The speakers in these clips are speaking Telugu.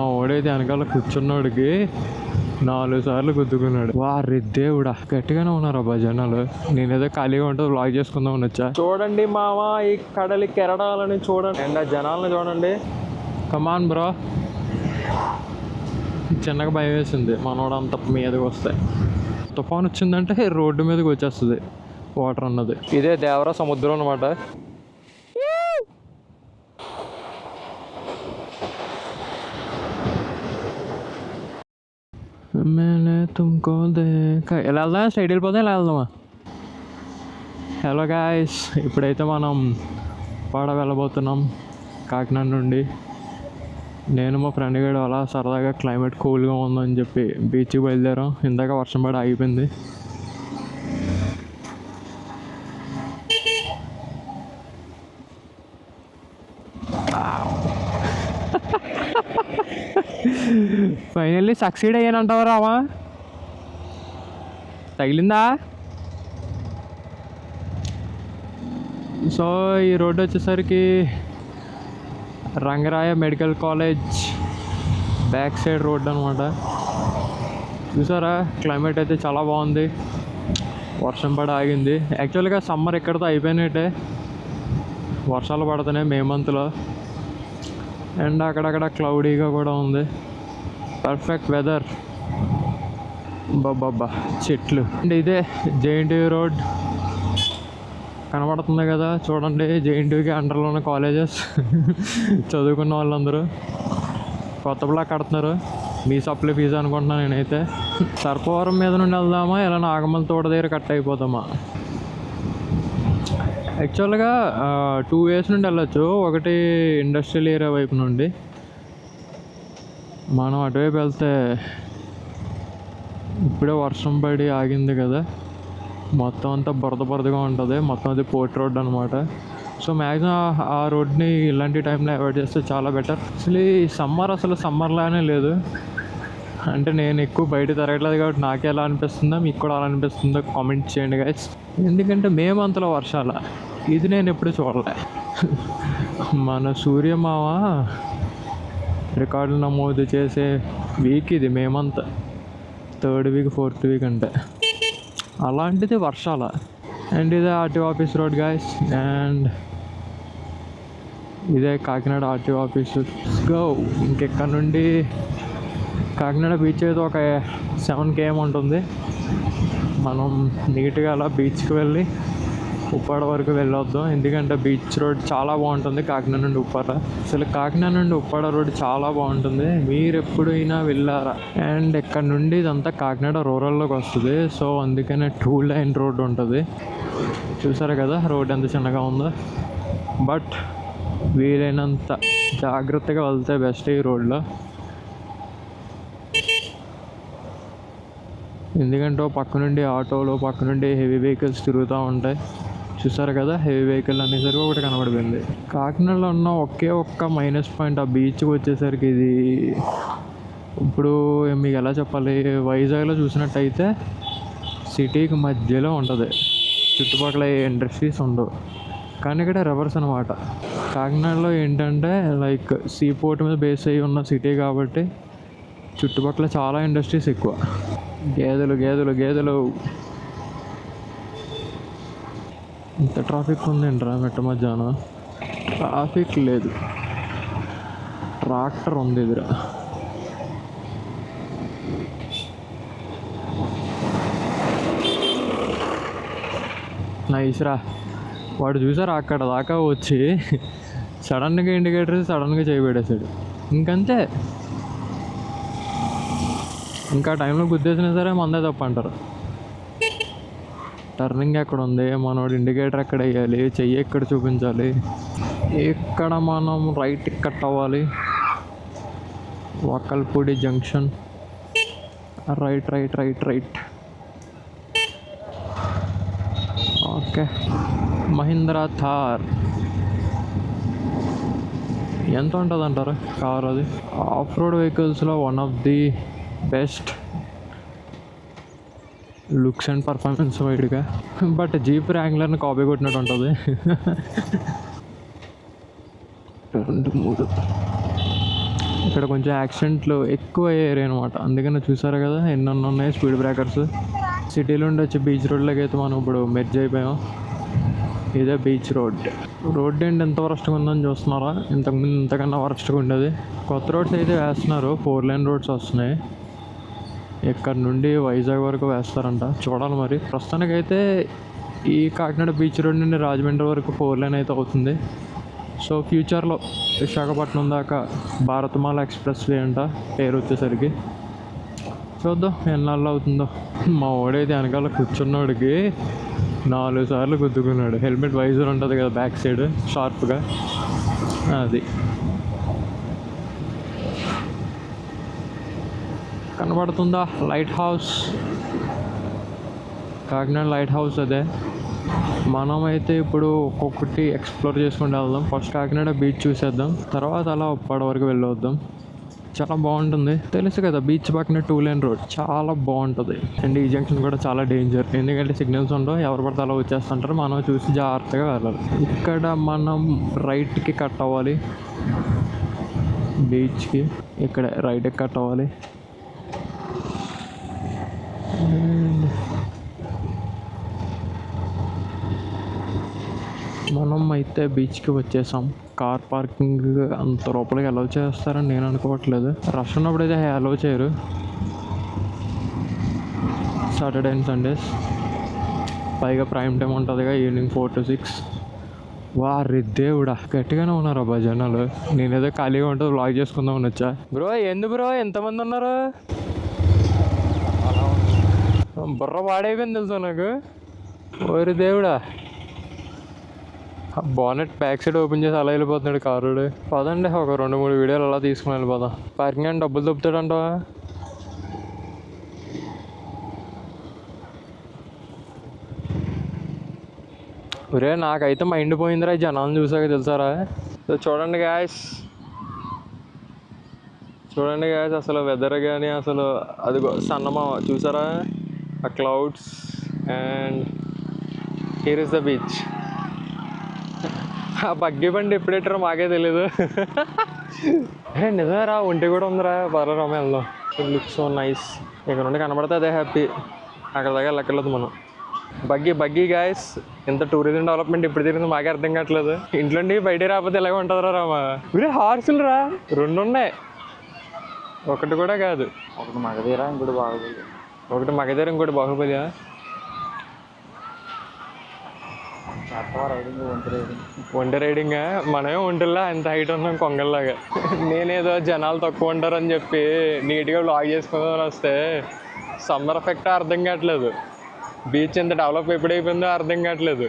మా ఓడైతే వెనకాల కూర్చున్నోడికి 4 సార్లు గుద్దుకున్నాడు. వారి దేవుడా, గట్టిగానే ఉన్నారు అబ్బా జనాలు. నేనేదో ఖాళీగా ఉంటే వ్లాగ్ చేసుకుందామని వచ్చా. చూడండి మామ, ఈ కడలి కెరడాలని చూడండి అండ్ ఆ జనాలను చూడండి. కమాన్ బ్రో. చిన్నగా భయం వేసింది మనోడు అంత మీదకి వస్తే. తుఫాన్ వచ్చిందంటే రోడ్డు మీదకి వచ్చేస్తుంది వాటర్ అన్నది. ఇదే దేవరా సముద్రం అనమాట. ఎలా వెళ్దాం? స్ట్రైట్ వెళ్ళిపోతాం, ఎలా వెళ్దామా? హలో గాయ్స్, ఇప్పుడైతే మనం పాడ వెళ్ళబోతున్నాం కాకినాడ నుండి. నేను మా ఫ్రెండ్ గడు అలా సరదాగా క్లైమేట్ కూల్గా ఉందని చెప్పి బీచ్కి బయలుదేరాం. ఇందాక వర్షం పడి ఆగిపోయింది. ఫైనల్లీ సక్సీడ్ అయ్యానంటావా రావా? తగిలిందా? సో ఈ రోడ్డు వచ్చేసరికి Rangaraya medical college back side road అనమాట. చూసారా, క్లైమేట్ అయితే చాలా బాగుంది. వర్షం పడి ఆగింది. యాక్చువల్గా సమ్మర్ ఎక్కడితో అయిపోయినట్టే. వర్షాలు పడుతున్నాయి మే మంత్లో. అండ్ అక్కడక్కడ క్లౌడీగా కూడా ఉంది. Perfect weather. బాబా చెట్లు. అండ్ ఇదే జేఎన్టీయూ రోడ్ కనబడుతుంది కదా, చూడండి. జేఎన్టీయూకి అండర్లో ఉన్న కాలేజెస్. చదువుకున్న వాళ్ళందరూ కొత్త బ్లాక్ కడుతున్నారు. మీ సప్లై ఫీజు అనుకుంటున్నాను నేనైతే. సర్పవరం మీద నుండి వెళ్దామా, ఇలా నాగమల్ తోట దగ్గర కట్ అయిపోతామా? యాక్చువల్గా 2 ways నుండి వెళ్ళొచ్చు. ఒకటి ఇండస్ట్రియల్ ఏరియా వైపు నుండి. మనం అటువైపు వెళ్తే ఇప్పుడే వర్షం పడి ఆగింది కదా, మొత్తం అంతా బురదగా ఉంటుంది. మొత్తం అది పోర్ట్ రోడ్ అనమాట. సో మ్యాక్సిమం ఆ రోడ్ని ఇలాంటి టైంలో అవాయిడ్ చేస్తే చాలా బెటర్. అసలు సమ్మర్లానే లేదు. అంటే నేను ఎక్కువ బయట తిరగట్లేదు కాబట్టి నాకే ఎలా అనిపిస్తుందో, మీకు కూడా అలా అనిపిస్తుందో కామెంట్ చేయండి గైస్. ఎందుకంటే మేము అంతలో వర్షాల ఇది నేను ఎప్పుడు చూడలే. మన సూర్యమామ రికార్డులు నమోదు చేసే వీక్ ఇది, మేమంతా 3rd week 4th week అంటే. అలాంటిది వర్షాల. అండ్ ఇదే RTO office road guys. And ఇదే కాకినాడ ఆర్టీఓ ఆఫీస్. గో. ఇంకెక్కడ నుండి కాకినాడ బీచ్ అయితే ఒక 7 km ఉంటుంది. మనం నీట్గా అలా బీచ్కి వెళ్ళి ఉప్పాడ వరకు వెళ్ళొద్దాం. ఎందుకంటే బీచ్ రోడ్ చాలా బాగుంటుంది కాకినాడ నుండి ఉప్పాడ. అసలు కాకినాడ నుండి ఉప్పాడ రోడ్ చాలా బాగుంటుంది. మీరు ఎప్పుడైనా వెళ్ళారా? అండ్ ఇక్కడ నుండి ఇదంతా కాకినాడ రూరల్లోకి వస్తుంది. సో అందుకనే 2 lane రోడ్ ఉంటుంది. చూసారు కదా రోడ్ ఎంత చిన్నగా ఉందో. బట్ వీలైనంత జాగ్రత్తగా వెళ్తే బెస్ట్ ఈ రోడ్లో. ఎందుకంటే పక్క నుండి ఆటోలు, పక్క నుండి హెవీ వెహికల్స్ తిరుగుతూ ఉంటాయి. చూసారు కదా, హెవీ వెహికల్ అనేసరికి ఒకటి కనబడిపోయింది. కాకినాడలో ఉన్న ఒక్క మైనస్ పాయింట్ ఆ బీచ్కి వచ్చేసరికి, ఇది ఇప్పుడు మీకు ఎలా చెప్పాలి, వైజాగ్లో చూసినట్టయితే సిటీకి మధ్యలో ఉంటుంది. చుట్టుపక్కల ఏ ఇండస్ట్రీస్ ఉండవు. కానీ ఇక్కడ రివర్స్ అనమాట. కాకినాడలో ఏంటంటే లైక్ సీ పోర్ట్ మీద బేస్ అయ్యి ఉన్న సిటీ కాబట్టి చుట్టుపక్కల చాలా ఇండస్ట్రీస్ ఎక్కువ. గేదెలు ఇంత ట్రాఫిక్ ఉందేంట్రా మెట్ట మధ్యాహ్నం? ట్రాఫిక్ లేదు, ట్రాక్టర్ ఉంది ఎదురా. నైస్రా. వాడు చూసారా అక్కడ దాకా వచ్చి సడన్గా ఇండికేటర్ సడన్గా చేయబెట్టేశాడు. ఇంకంతే. ఇంకా టైంలో గుద్దేసినా సరే మందే తప్ప అంటారు. టర్నింగ్ ఎక్కడ ఉంది, మనోడు ఇండికేటర్ ఎక్కడ వేయాలి, చెయ్యి ఎక్కడ చూపించాలి, ఇక్కడ మనం రైట్ కట్ అవ్వాలి. Vakalpudi junction. Right. Okay. Mahindra Thar ఎంత ఉంటుంది అంటారు కార్? అది ఆఫ్ రోడ్ వెహికల్స్లో one of the best looks and performance వైడ్గా. బట్ జీప్ ర్యాంగ్లర్ని కాపీ కొట్టినట్టు ఉంటుంది. 2 3 ఇక్కడ కొంచెం యాక్సిడెంట్లు ఎక్కువ ఏరియా అనమాట, అందుకని చూసారు కదా ఎన్ని ఉన్నాయి స్పీడ్ బ్రేకర్స్. సిటీలో ఉండి వచ్చి బీచ్ రోడ్లోకి అయితే మనం ఇప్పుడు మెర్జ్ అయిపోయాం. ఇదే బీచ్ రోడ్. రోడ్ ఏంటి ఎంత వరస్ట్గా ఉందని చూస్తున్నారా? ఇంతకుముందు ఇంతకన్నా వరస్ట్గా ఉండేది. కొత్త రోడ్స్ అయితే వేస్తున్నారు, 4 లైన్ రోడ్స్ వస్తున్నాయి. ఇక్కడ నుండి వైజాగ్ వరకు వేస్తారంట, చూడాలి మరి. ప్రస్తుతానికైతే ఈ కాకినాడ బీచ్ రోడ్ నుండి రాజమండ్రి వరకు 4 లైన్ అయితే అవుతుంది. సో ఫ్యూచర్లో విశాఖపట్నం దాకా భారతమాల ఎక్స్ప్రెస్ వే అంట పేరు వచ్చేసరికి. చూద్దాం ఎన్నాళ్ళు అవుతుందో. మా వాడైతే వెనకాల కూర్చున్నోడికి 4 సార్లు గుద్దుకున్నాడు. హెల్మెట్ వైజర్ ఉంటుంది కదా బ్యాక్ సైడ్ షార్ప్గా, అది కనబడుతుందా light house. Kakinada light house అదే. మనమైతే ఇప్పుడు ఒక్కొక్కటి ఎక్స్ప్లోర్ చేసుకుంటూ వెళ్దాం. ఫస్ట్ కాకినాడ బీచ్ చూసేద్దాం, తర్వాత అలా ఉప్పాడ వరకు వెళ్ళొద్దాం. చాలా బాగుంటుంది, తెలుసు కదా బీచ్ పక్కన 2 లైన్ రోడ్ చాలా బాగుంటుంది. అండ్ ఈ జంక్షన్ కూడా చాలా డేంజర్, ఎందుకంటే సిగ్నల్స్ ఉండవు, ఎవరు పడితే అలా వచ్చేస్తుంటారు. మనం చూసి జాగ్రత్తగా వెళ్ళాలి. ఇక్కడ మనం రైట్కి కట్ అవ్వాలి బీచ్కి, ఇక్కడ రైట్కి కట్ అవ్వాలి. మనం అయితే బీచ్కి వచ్చేసాం. కార్ పార్కింగ్ అంత లోపలికి అలౌ చేస్తారని నేను అనుకోవట్లేదు. రష్ ఉన్నప్పుడు అయితే అలౌ చేయరు, సాటర్డే అండ్ సండేస్. పైగా ప్రైమ్ టైం ఉంటుందిగా, ఈవినింగ్ 4 to 6. వారి దేవుడా గట్టిగానే ఉన్నారు అబ్బా జనాలు. నేనేదో ఖాళీగా ఉంటుంది వ్లాగ్ చేసుకుందామని వచ్చా. బ్రో ఎందుకు బ్రో ఎంతమంది ఉన్నారు? బుర్ర పాడైపోయింది తెలుసా నాకు. ఓరి దేవుడా, బానెట్ బ్యాక్ సైడ్ ఓపెన్ చేసి అలా వెళ్ళిపోతున్నాడు కారుడు. పదండి ఒక 2-3 వీడియోలు అలా తీసుకుని వెళ్ళిపోదాం. పార్కింగ్ అని డబ్బులు దొబ్బుతాడంటవా? ఒరే నాకైతే మైండ్ పోయిందిరా జనాలను చూసాక, తెలుసారా? సో చూడండి గాయస్, అసలు వెదర్ కానీ అసలు అదిగో సన్నమామ చూసారా ఆ clouds. And here is the beach. ఆ బగ్గి బండి ఎప్పుడెట్టారో మాకే తెలీదు. నిజమేరా, ఒంటి కూడా ఉందిరా. పర్వాలేదు వెళ్దాం. It looks so nice. ఇక్కడ నుండి కనబడితే అదే హ్యాపీ, అక్కడ దగ్గర లెక్కలేదు మనం. బగ్గి గాయస్, ఇంత టూరిజం డెవలప్మెంట్ ఇప్పుడు తిరిగింది మాకే అర్థం కావట్లేదు. ఇంట్లోండి బయట రాకపోతే ఇలాగే ఉంటుందిరా రామా. ఇవే హార్సులు రా, 2 ఉన్నాయి, ఒకటి కూడా కాదు. ఒకటి మగధీర ఇంకోటి బాహుబలి. ఒంటి రైడింగ్. మనమే ఒంటిలా ఎంత హైట్ ఉన్నాం కొంగల్లాగా. నేనేదో జనాలు తక్కువ ఉంటారని చెప్పి నీట్గా వ్లాగ్ చేసుకుందామని వస్తే సమ్మర్ ఎఫెక్ట్ అర్థం కావట్లేదు. బీచ్ ఎంత డెవలప్ ఎప్పుడైపోయిందో అర్థం కావట్లేదు.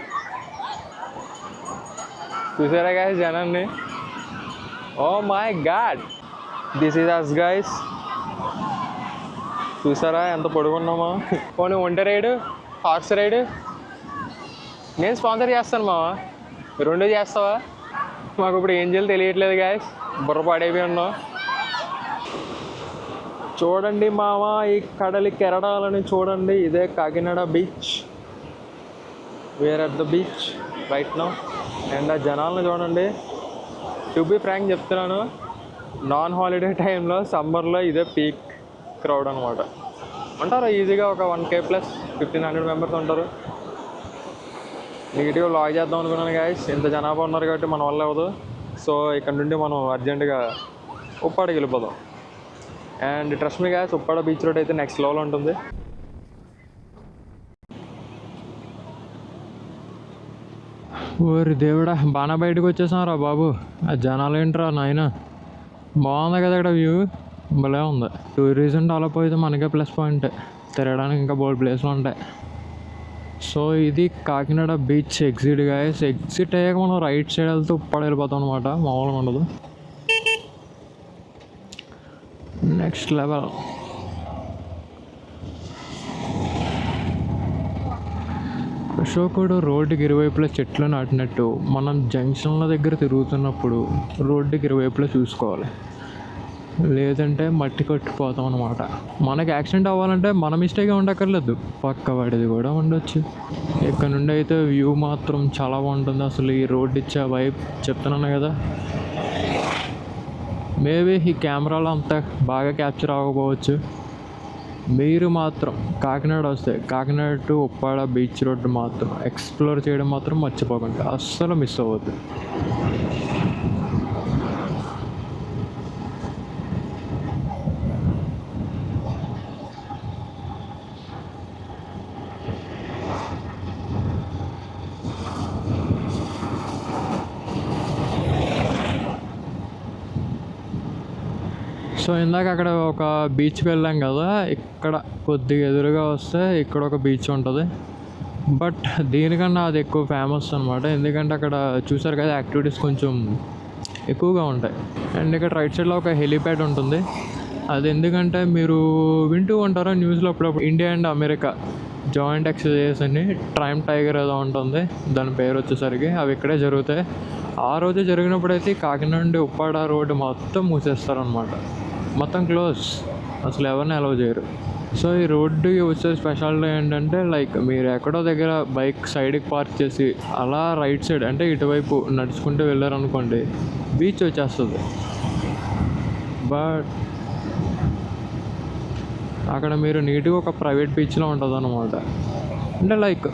చూసారా గాయస్ జనాన్ని? Oh my god, this is us guys. చూసారా ఎంత పొడుగున్నామో. పోనీ ఒంటి రైడు, హార్స్ రైడు నేను స్పాన్సర్ చేస్తాను మావా, 2 చేస్తావా? మాకు ఇప్పుడు ఏం చేయాలో తెలియట్లేదు గాయస్, బుర్ర పాడైపోయి ఉన్నాం. చూడండి మామ, ఈ కడలి కెరడాలని చూడండి. ఇదే Kakinada beach. We're at the beach right now. And ఆ జనాలను చూడండి. టు బి ఫ్రాంక్ చెప్తున్నాను, నాన్ హాలిడే టైంలో సమ్మర్లో ఇదే పీక్ క్రౌడ్ అనమాట. ఉంటారు ఈజీగా ఒక 1K ప్లస్ 1500 మెంబర్స్ ఉంటారు. నీట్గా వ్లాగ్ చేద్దాం అనుకున్నాను గాయస్, ఇంత జనాభా ఉన్నారు కాబట్టి మన వల్ల అవ్వదు. సో ఇక్కడ నుండి మనం అర్జెంటుగా ఉప్పాడకి వెళ్ళిపోదాం. And trust me guys, Uppada beach road అయితే నెక్స్ట్ లెవెల్ ఉంటుంది. ఓరి దేవుడా, బాగా బయటకు వచ్చేసాం రా బాబు. ఆ జనాలు ఏంట్రా నాయన. బాగుంది కదా ఇక్కడ వ్యూ, భలే ఉంది. టూరిజం డెవలప్ అయితే మనకే ప్లస్ పాయింట్, తిరగడానికి ఇంకా బోల్డ్ ప్లేస్లు ఉంటాయి. సో ఇది Kakinada beach exit guys. Exit అయ్యాక మనం రైట్ సైడ్ వెళ్తే ఉప్పాడ వెళ్ళిపోతాం అనమాట, మామూలుగా ఉండదు. Next level. అశోకుడు రోడ్డుకి ఇరువైపులా చెట్లు నాటినట్టు మనం జంక్షన్ల దగ్గర తిరుగుతున్నప్పుడు రోడ్డుకి ఇరువైపులా చూసుకోవాలి, లేదంటే మట్టి కట్టిపోతాం అనమాట. మనకి యాక్సిడెంట్ అవ్వాలంటే మన మిస్టేకే ఉండక్కర్లేదు, పక్క వాడిది కూడా ఉండొచ్చు. ఇక్కడ నుండి అయితే వ్యూ మాత్రం చాలా బాగుంటుంది. అసలు ఈ రోడ్ ఇచ్చే వైపు చెప్తున్నాను కదా, మేబీ ఈ కెమెరాలో అంత బాగా క్యాప్చర్ అవ్వకపోవచ్చు. మీరు మాత్రం కాకినాడ వస్తే Kakinada to Uppada beach road మాత్రం ఎక్స్ప్లోర్ చేయడం మాత్రం మర్చిపోకండి, అస్సలు మిస్ అవ్వద్దు. సో ఇందాక అక్కడ ఒక బీచ్కి వెళ్ళాం కదా, ఇక్కడ కొద్దిగా ఎదురుగా వస్తే ఇక్కడ ఒక బీచ్ ఉంటుంది. బట్ దీనికన్నా అది ఎక్కువ ఫేమస్ అనమాట, ఎందుకంటే అక్కడ చూసారు కదా యాక్టివిటీస్ కొంచెం ఎక్కువగా ఉంటాయి. అండ్ ఇక్కడ రైట్ సైడ్లో ఒక హెలీప్యాడ్ ఉంటుంది. అది ఎందుకంటే మీరు వింటూ ఉంటారో న్యూస్లో అప్పుడప్పుడు India and America joint exercises అని ట్రైమ్ టైగర్ ఏదో ఉంటుంది, దాని పేరు వచ్చేసరికి అవి ఇక్కడే జరుగుతాయి. ఆ రోజు జరిగినప్పుడైతే కాకినాడ నుండి ఉప్పాడ రోడ్డు మొత్తం మూసేస్తారనమాట, మొత్తం క్లోజ్, అసలు ఎవరిని అలౌ చేయరు. సో ఈ రోడ్డుకి వచ్చే స్పెషాలిటీ ఏంటంటే లైక్ మీరు ఎక్కడో దగ్గర బైక్ సైడ్కి పార్క్ చేసి అలా రైట్ సైడ్ అంటే ఇటువైపు నడుచుకుంటూ వెళ్ళారనుకోండి బీచ్ వచ్చేస్తుంది. బట్ అక్కడ మీరు నీట్గా ఒక ప్రైవేట్ బీచ్లో ఉంటుంది అనమాట, అంటే లైక్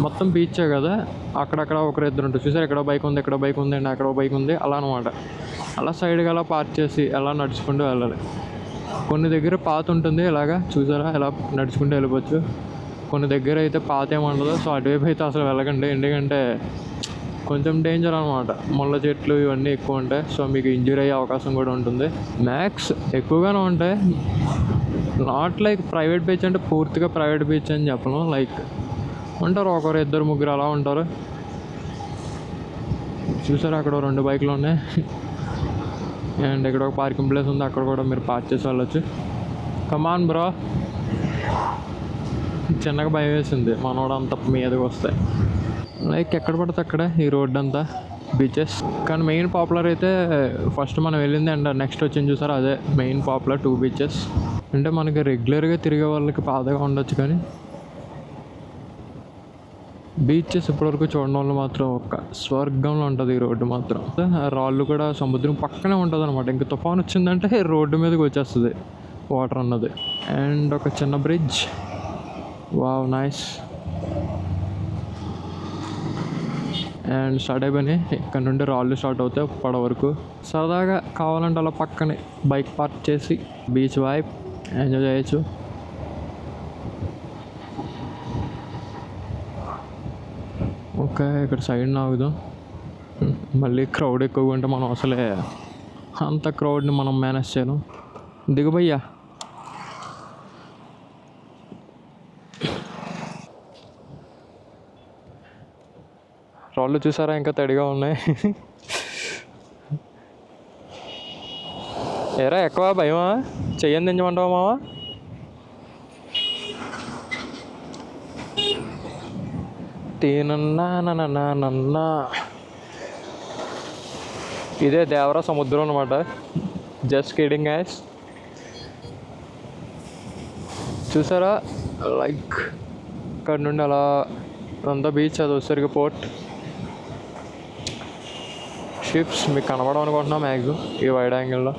మొత్తం బీచే కదా, అక్కడక్కడ ఒకరిద్దరు ఉంటుంది. చూసారు ఎక్కడో బైక్ ఉంది, ఎక్కడో బైక్ ఉంది అండ్ అక్కడో బైక్ ఉంది, అలా అనమాట. అలా సైడ్గా అలా పార్క్ చేసి అలా నడుచుకుంటూ వెళ్ళాలి. కొన్ని దగ్గర పాత ఉంటుంది, ఇలాగా చూసారా ఎలా నడుచుకుంటూ వెళ్ళిపోవచ్చు. కొన్ని దగ్గర అయితే పాత ఏముండదు, సో అటువైపు అయితే అసలు వెళ్ళకండి, ఎందుకంటే కొంచెం డేంజర్ అనమాట, ముళ్ళ చెట్లు ఇవన్నీ ఎక్కువ ఉంటాయి. సో మీకు ఇంజూరీ అయ్యే అవకాశం కూడా ఉంటుంది. మ్యాక్స్ ఎక్కువగానే ఉంటాయి, నాట్ లైక్ ప్రైవేట్ బీచ్ అంటే పూర్తిగా ప్రైవేట్ బీచ్ అని చెప్పను, లైక్ ఉంటారు ఒకరు ఇద్దరు ముగ్గురు అలా ఉంటారు. చూసారు అక్కడ 2 బైకులు ఉన్నాయి అండ్ ఇక్కడ ఒక పార్కింగ్ ప్లేస్ ఉంది, అక్కడ కూడా మీరు పార్క్ చేసి వెళ్ళొచ్చు. కమాన్ బ్రో, చిన్నగా భయం వేసింది మనోడు అంత మీదకి వస్తే. లైక్ ఎక్కడ పడితే అక్కడ ఈ రోడ్డు అంతా బీచెస్, కానీ మెయిన్ పాపులర్ అయితే ఫస్ట్ మనం వెళ్ళింది అండ్ నెక్స్ట్ వచ్చింది చూసారు అదే మెయిన్ పాపులర్ 2 బీచెస్. అంటే మనకి రెగ్యులర్గా తిరిగే వాళ్ళకి బాధగా ఉండొచ్చు, కానీ బీచెస్ ఇప్పటివరకు చూడడం వల్ల మాత్రం ఒక స్వర్గంలో ఉంటుంది ఈ రోడ్డు మాత్రం. రాళ్ళు కూడా సముద్రం పక్కనే ఉంటుంది అనమాట, ఇంకా తుఫాన్ వచ్చిందంటే రోడ్డు మీదకి వచ్చేస్తుంది వాటర్ అన్నది. అండ్ ఒక చిన్న bridge, wow nice. And start అయిపోయినాయి, ఇక్కడ నుండి రాళ్ళు స్టార్ట్ అవుతాయి పడ వరకు. సరదాగా కావాలంటే అలా పక్కనే బైక్ పార్క్ చేసి బీచ్ వైప్ ఎంజాయ్ చేయొచ్చు. ఓకే ఇక్కడ సైడ్ ఆగుదాం, మళ్ళీ క్రౌడ్ ఎక్కువగా ఉంటే మనం అసలే అంత క్రౌడ్ని మనం మేనేజ్ చేయలేం. దిగుబయ్యా, రాళ్ళు చూసారా ఇంకా తడిగా ఉన్నాయి. ఏరా ఎక్కువ భయమా, చెయ్యని దించమంటావా మావా? నన్నా ఇదే దేవరా సముద్రం అనమాట, జస్ట్ కిడింగ్ గైస్. చూసారా లైక్ ఇక్కడ నుండి అలా అంతా బీచ్, అది వచ్చేసరికి పోర్ట్. షిప్స్ మీకు కనబడడం అనుకుంటున్నాం మ్యాక్సిమం ఈ వైడ్ యాంగిల్లో.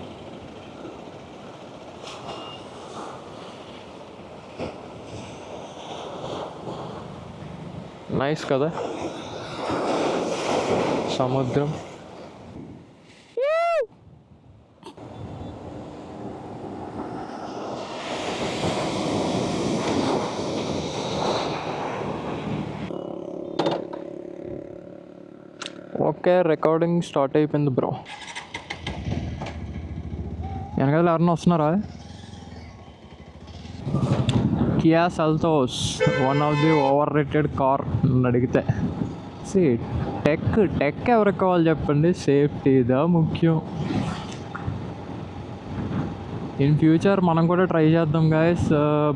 నైస్ కదా సముద్రం. ఓకే రికార్డింగ్ స్టార్ట్ అయిపోయింది బ్రో. వెనకాల ఎవరన్నా వస్తున్నారా? Kia Seltos, one of the over rated car నన్ను అడిగితే. సి టెక్ ఎవరికి కావాలి చెప్పండి, సేఫ్టీదా ముఖ్యం. ఇన్ ఫ్యూచర్ మనం కూడా ట్రై చేద్దాం guys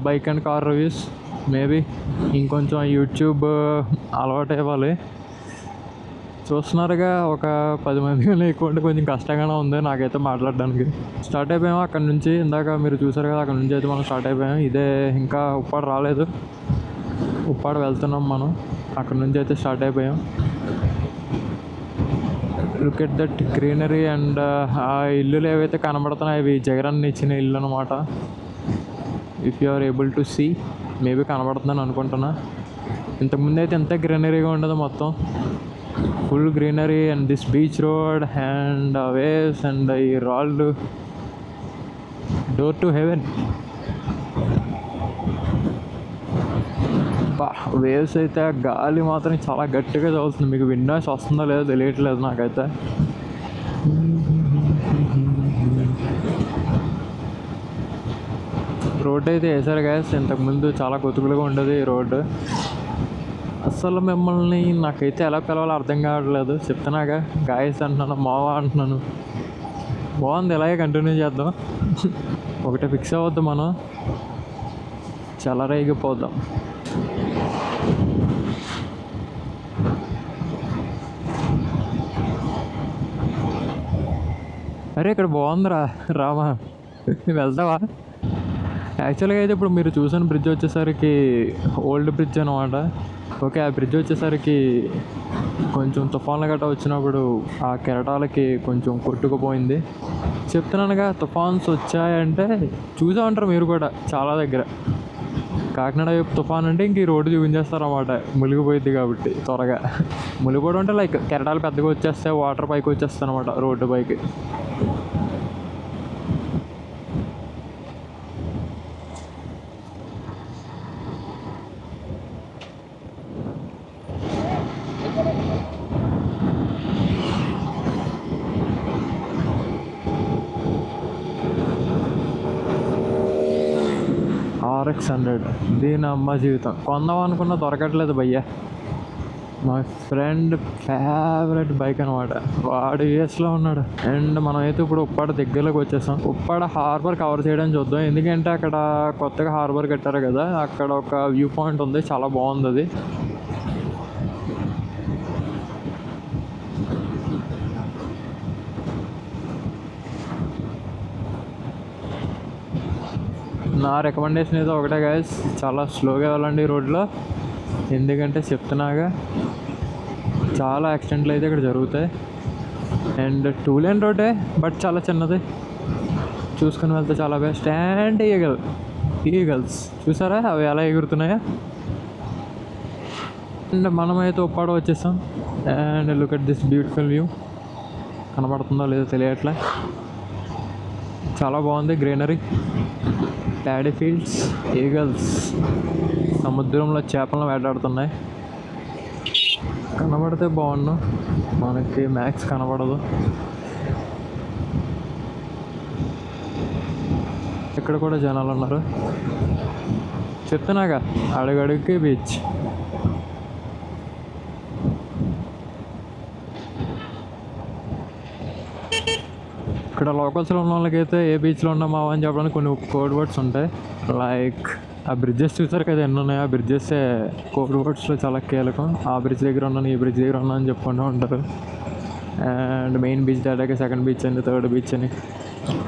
bike and car reviews. Maybe ఇంకొంచెం యూట్యూబ్ అలవాటు ఇవ్వాలి. చూస్తున్నారుగా ఒక 10 మంది ఎక్కువ ఉంటే కొంచెం కష్టంగానే ఉంది నాకైతే మాట్లాడడానికి. స్టార్ట్ అయిపోయాము అక్కడ నుంచి, ఇందాక మీరు చూసారు కదా అక్కడ నుంచి అయితే మనం స్టార్ట్ అయిపోయాం. ఇదే ఇంకా ఉప్పాడ రాలేదు, ఉప్పాడ వెళ్తున్నాం మనం, అక్కడ నుంచి అయితే స్టార్ట్ అయిపోయాం. Look at that greenery and ఆ ఇల్లులు ఏవైతే కనబడుతున్నాయి అవి జగన్ ఇచ్చిన ఇల్లు అనమాట. If you are able to see, maybe కనబడుతుందని అనుకుంటున్నా. ఇంతకుముందు అయితే ఎంత గ్రీనరీగా ఉండదు, మొత్తం full greenery and this beach road and waves and ఈ రాళ్ళు, డోర్ టు హెవెన్. వేవ్స్ అయితే గాలి మాత్రం చాలా గట్టిగా తగులుతుంది. మీకు విండోస్ వస్తుందో లేదో తెలియట్లేదు నాకైతే. రోడ్ అయితే వేసారు గ్యాస్. ఇంతకుముందు చాలా కొతుకులుగా ఉండేది ఈ రోడ్డు. అసలు మిమ్మల్ని నాకైతే ఎలా పిలవాలో అర్థం కావట్లేదు. చెప్తున్నాగా గాయస్ అంటున్నాను, మావా అంటున్నాను. బాగుంది, ఇలాగే కంటిన్యూ చేద్దాం. ఒకటి ఫిక్స్ అవ్వద్దు, మనం చెలరేగిపోద్దాం. అరే ఇక్కడ బాగుందిరా, రామా వెళ్తావా? యాక్చువల్గా అయితే ఇప్పుడు మీరు చూసిన బ్రిడ్జ్ వచ్చేసరికి ఓల్డ్ బ్రిడ్జ్ అనమాట. ఓకే, ఆ బ్రిడ్జ్ వచ్చేసరికి కొంచెం తుఫాన్లు గట్రా వచ్చినప్పుడు ఆ కెరటాలకి కొంచెం కొట్టుకుపోయింది. చెప్తున్నానుగా, తుఫాన్స్ వచ్చాయంటే చూసా ఉంటారు మీరు కూడా చాలా దగ్గర. కాకినాడ వైపు తుఫాన్ అంటే ఇంక ఈ రోడ్డు చూపించేస్తారు అన్నమాట, మునిగిపోయింది కాబట్టి త్వరగా. మునిగిపోవడం అంటే లైక్ కెరటాలు పెద్దగా వచ్చేస్తాయి, వాటర్ పైకి వచ్చేస్తాయి అనమాట రోడ్డు పైకి. RX 100 దీని అమ్మ జీవితం. కొందాం అనుకున్నా దొరకట్లేదు భయ్యా. మా ఫ్రెండ్ ఫేవరెట్ బైక్ అనమాట, వాడు యూఎస్లో ఉన్నాడు. అండ్ మనం అయితే ఇప్పుడు ఉప్పాడ దగ్గరలోకి వచ్చేసాం. ఉప్పాడ హార్బర్ కవర్ చేయడానికి చూద్దాం, ఎందుకంటే అక్కడ కొత్తగా హార్బర్ కట్టారు కదా, అక్కడ ఒక వ్యూ పాయింట్ ఉంది, చాలా బాగుంది అది. నా రికమెండేషన్ అయితే ఒకటే గైస్, చాలా స్లోగా వెళ్ళండి రోడ్లో. ఎందుకంటే చెప్తున్నాగా చాలా యాక్సిడెంట్లు అయితే ఇక్కడ జరుగుతాయి. అండ్ 2 లేన్ రోడ్డే, బట్ చాలా చిన్నది, చూసుకుని వెళ్తే చాలా బెస్ట్. అండ్ ఈగల్స్ చూసారా అవి ఎలా ఎగురుతున్నాయా. అండ్ మనమైతే ఉప్పాడ వచ్చేసాం. And look at this beautiful view. కనబడుతుందో లేదో తెలియట్లే, చాలా బాగుంది గ్రీనరీ, ప్యాడీ ఫీల్డ్స్, ఈగల్స్, సముద్రంలో చేపలను వేటాడుతున్నాయి. కనబడితే బాగుండు, మనకి మ్యాక్స్ కనబడదు. ఇక్కడ కూడా జనాలు ఉన్నారు, చెప్తున్నాగా అడుగడుగుకి బీచ్. ఇక్కడ లోకల్స్లో ఉన్న వాళ్ళకైతే ఏ బీచ్లో ఉన్నామా అని చెప్పడానికి కొన్ని కోడ్ వర్డ్స్ ఉంటాయి. లైక్ ఆ బ్రిడ్జెస్ చూసారు కదా ఎన్ని ఉన్నాయి, ఆ బ్రిడ్జెస్ కోడ్ వర్డ్స్లో చాలా కీలకం. ఆ బ్రిడ్జ్ దగ్గర ఉన్నాను, ఈ బ్రిడ్జ్ దగ్గర ఉన్నాను అని చెప్పుకుంటూ ఉంటారు. అండ్ మెయిన్ బీచ్ దాటాక సెకండ్ బీచ్ అని, థర్డ్ బీచ్ అని.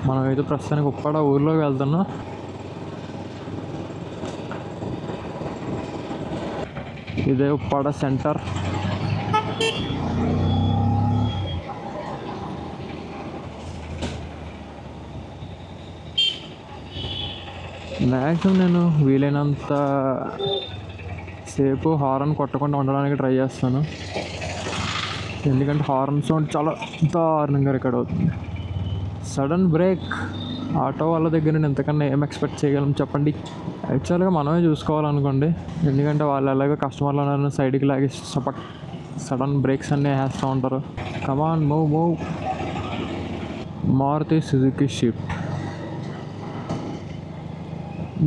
మనం అయితే ప్రస్తుతానికి ఉప్పాడ ఊర్లోకి వెళ్తున్నాం. ఇదే ఉప్పాడ సెంటర్. మ్యాక్సిమం నేను వీలైనంత సేపు హారన్ కొట్టకుండా ఉండడానికి ట్రై చేస్తాను, ఎందుకంటే హారన్ సౌండ్ చాలా దారుణంగా రికార్డ్ అవుతుంది. సడన్ బ్రేక్ ఆటో వాళ్ళ దగ్గర నేను ఎంతకన్నా ఏం ఎక్స్పెక్ట్ చేయగలం చెప్పండి. యాక్చువల్గా మనమే చూసుకోవాలనుకోండి, ఎందుకంటే వాళ్ళు ఎలాగో కస్టమర్లను సైడ్కి లాగి సడన్ బ్రేక్స్ అన్నీ వేస్తూ ఉంటారు. Come on move. Maruti Suzuki Swift.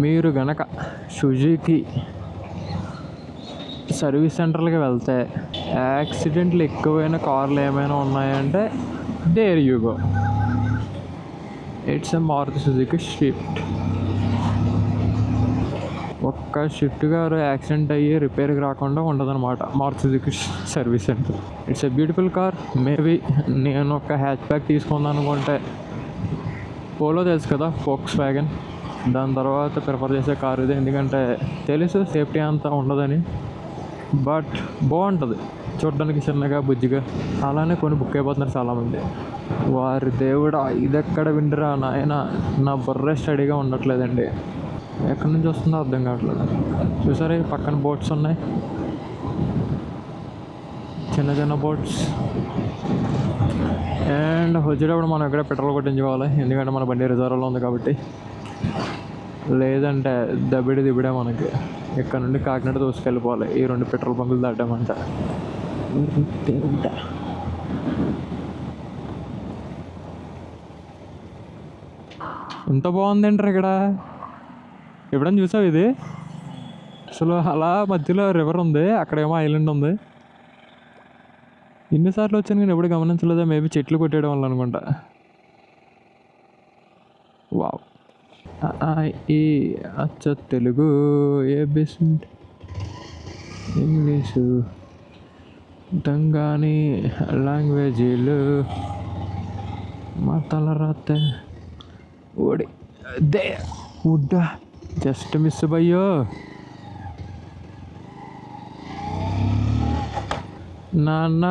మీరు గనక సుజుకి సర్వీస్ సెంటర్లకి వెళ్తే యాక్సిడెంట్లు ఎక్కువైన కార్లు ఏమైనా ఉన్నాయంటే there you go, it's a Maruti Suzuki Swift. ఒక్క షిఫ్ట్ గారు యాక్సిడెంట్ అయ్యి రిపేర్కి రాకుండా ఉండదన్నమాట Maruti Suzuki service centre. It's a beautiful car. Maybe నేను ఒక హ్యాచ్ బ్యాక్ తీసుకుందాం అనుకుంటే పోలో తెలుసు కదా, ఫోక్స్ వ్యాగన్, దాని తర్వాత ప్రిఫర్ చేసే కారు ఇది. ఎందుకంటే తెలుసు సేఫ్టీ అంతా ఉండదని, బట్ బాగుంటుంది. చూడడానికి చిన్నగా బుజ్జిగా అలానే కొన్ని బుక్ అయిపోతున్నారు చాలామంది. వారి దేవుడా, ఇదెక్కడ వింటరా నాయన, నా బుర్రే స్టడీగా ఉండట్లేదండి. ఎక్కడి నుంచి వస్తుందో అర్థం కావట్లేదు. చూసారా పక్కన బోట్స్ ఉన్నాయి, చిన్న చిన్న బోట్స్. అండ్ వచ్చేటప్పుడు మనం ఎక్కడ పెట్రోల్ కొట్టించుకోవాలి, ఎందుకంటే మన బండి రిజర్వ్లో ఉంది కాబట్టి. లేదంటే దిబిడే మనకి. ఇక్కడ నుండి కాకినాడ దూసుకెళ్ళిపోవాలి ఈ 2 పెట్రోల్ బంకులు దాటామంట. ఎంత బాగుందంటారు ఇక్కడ. ఎప్పుడైనా చూసావు ఇది? అసలు అలా మధ్యలో రివర్ ఉంది, అక్కడేమో ఐలాండ్ ఉంది. ఎన్నిసార్లు వచ్చాను నేను ఎప్పుడు గమనించలేదా, మేబీ చెట్లు కొట్టేయడం వల్ల అనుకుంటా. వావ్. ఈ అచ్చ తెలుగు, ఏబిసి ఇంగ్లీషు, దంగాని లాంగ్వేజీలు, మా తల రాత ఓడి దే ఉడ్డా జస్ట్ మిస్ బయ్యో. నాన్న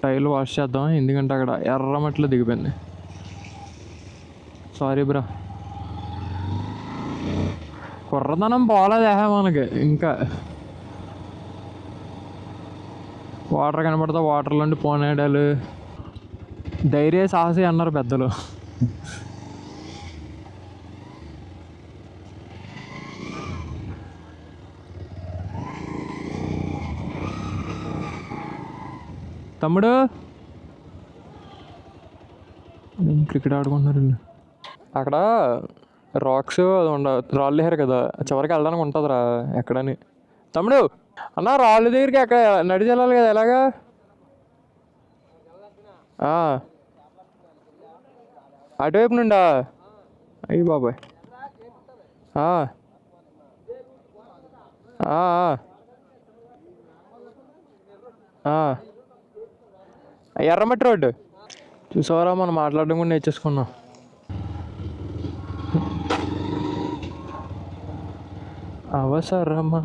టైర్లు వాష్ చేద్దాం, ఎందుకంటే అక్కడ ఎర్రమట్లో దిగిపోయింది. సారీ బ్రా. కుర్రదనం పోలేదే మనకి. ఇంకా వాటర్ కనపడతా వాటర్లోండి పోనేడాలు. ధైర్య సాహసి అన్నారు పెద్దలు. తమ్ముడు క్రికెట్ ఆడుకుంటున్నారు వీళ్ళు. అక్కడ రాక్స్ రాళ్ళు వేసారు కదా, చివరికి వెళ్ళడానికి ఉంటుందిరా ఎక్కడని. తమ్ముడు అన్న, రాళ్ళు దగ్గరికి ఎక్కడ నడిచి వెళ్ళాలి కదా, ఎలాగా? అటువైపు నుండా? అయ్యి బాబాయ్. ఎర్రమట్టి రోడ్డు చూసారా, మనం మాట్లాడడం కూడా నేర్చేసుకున్నాం. అవసరమా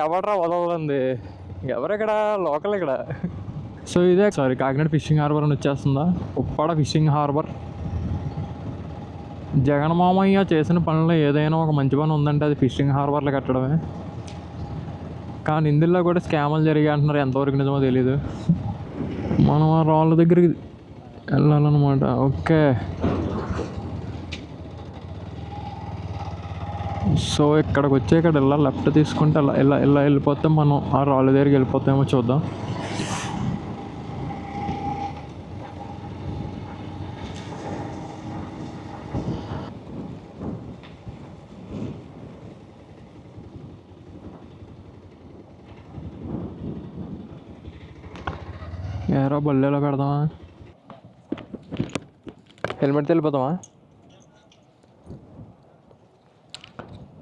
ఎవడ్రా వదలంది, ఎవరెక్కడ లోకల్ ఇక్కడ. సో ఇదే సారీ కాకినాడ ఫిషింగ్ హార్బర్ అని వచ్చేస్తుందా, ఉప్పాడ ఫిషింగ్ హార్బర్. జగన్మామయ్య చేసిన పనుల్లో ఏదైనా ఒక మంచి పని ఉందంటే అది ఫిషింగ్ హార్బర్లో కట్టడమే. కానీ ఇందులో కూడా స్కాములు జరిగాయి అంటున్నారు, ఎంతవరకు నిజమో తెలీదు. మనం ఆ రాళ్ళ దగ్గరికి వెళ్ళాలన్నమాట. ఓకే, సో ఇక్కడికి వచ్చే ఇక్కడ ఇలా లెఫ్ట్ తీసుకుంటే ఇలా వెళ్ళిపోతే మనం ఆ రాళ్ళ దగ్గరికి వెళ్ళిపోతామేమో చూద్దాం. ఏరా బల్లెలో పెడదామా, హెల్మెట్ వెళ్ళిపోతామా?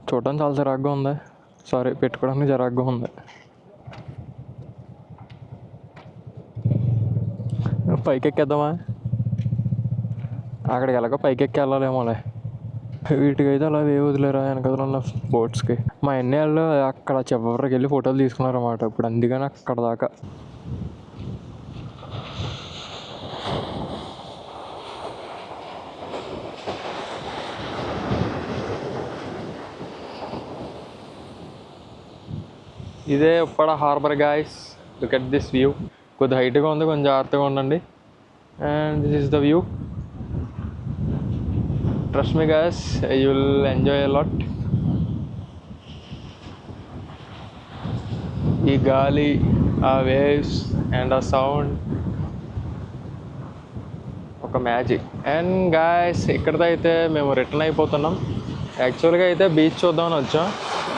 చూడటానికి చాలా చిరాగ్గా ఉంది, సారీ పెట్టుకోవడానికి చిరాగ్గా ఉంది. పైకి ఎక్కేద్దామా? అక్కడికి ఎలాగో పైకి ఎక్కి వెళ్ళాలేమోలే. వీటికైతే అలా వదిలేరా వెనకదల బోట్స్కి. మా ఎన్నేళ్ళు అక్కడ చివరికి వెళ్ళి ఫోటోలు తీసుకున్నారు అన్నమాట. ఇప్పుడు అందుకని అక్కడ దాకా. ఇదే Uppada harbour guys, look at this view. కొద్ది హైట్గా ఉంది, కొంచెం జాగ్రత్తగా ఉండండి. And this is the view. Trust me guys, you will enjoy a lot. ఈ గాలి, ఆ వేవ్స్ అండ్ ఆ సౌండ్ ఒక మ్యాజిక్. అండ్ గాయస్ ఇక్కడితో అయితే మేము రిటర్న్ అయిపోతున్నాం. యాక్చువల్గా అయితే బీచ్ చూద్దామని వచ్చాం.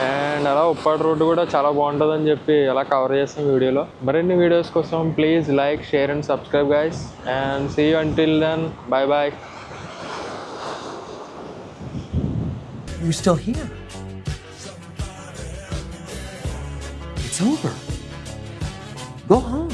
అండ్ అలా ఉప్పాడ రోడ్డు కూడా చాలా బాగుంటుందని చెప్పి అలా కవర్ చేస్తాం వీడియోలో. మరిన్ని వీడియోస్ కోసం please like, share and subscribe guys. And see you until then, bye bye. You're still here. It's over. Go home.